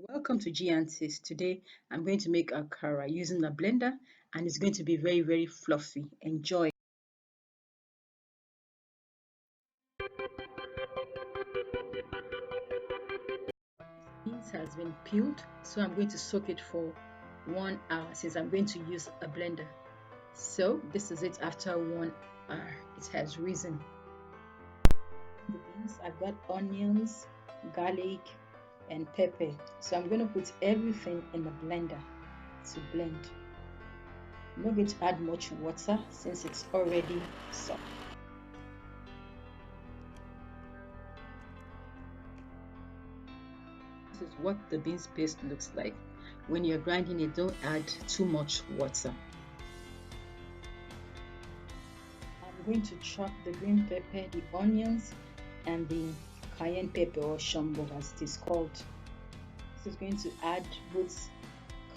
Welcome to Giantis. Today I'm going to make Akara using a blender and it's going to be very fluffy. Enjoy. Beans has been peeled, so I'm going to soak it for 1 hour since I'm going to use a blender. So this is it after 1 hour. It has risen. The beans, I've got onions, garlic, and pepper. So I'm going to put everything in the blender to blend. I'm not going to add much water since it's already soft. This is what the beans paste looks like. When you're grinding it, don't add too much water. I'm going to chop the green pepper, the onions, and the cayenne pepper or shombo as it is called. This is going to add both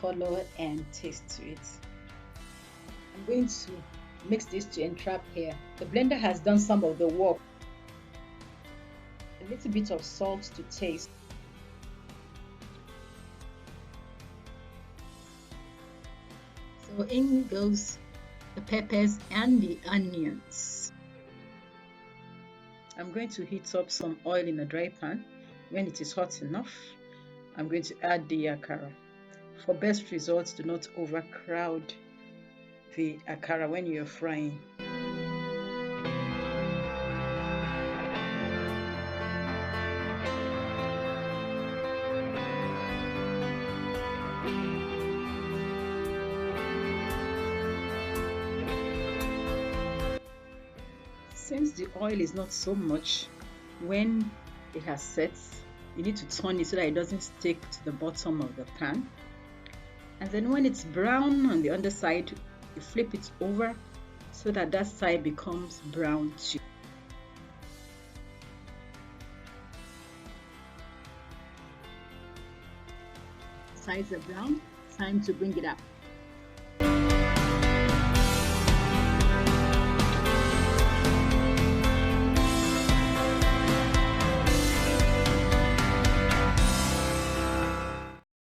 color and taste to it. I'm going to mix this to entrap here. The blender has done some of the work. A little bit of salt to taste. So in goes the peppers and the onions. I'm going to heat up some oil in a dry pan. When it is hot enough, I'm going to add the akara. For best results, do not overcrowd the akara when you're frying. Since the oil is not so much, when it has set, you need to turn it so that it doesn't stick to the bottom of the pan. And then when it's brown on the underside, you flip it over so that that side becomes brown too. Sides are brown, time to bring it up.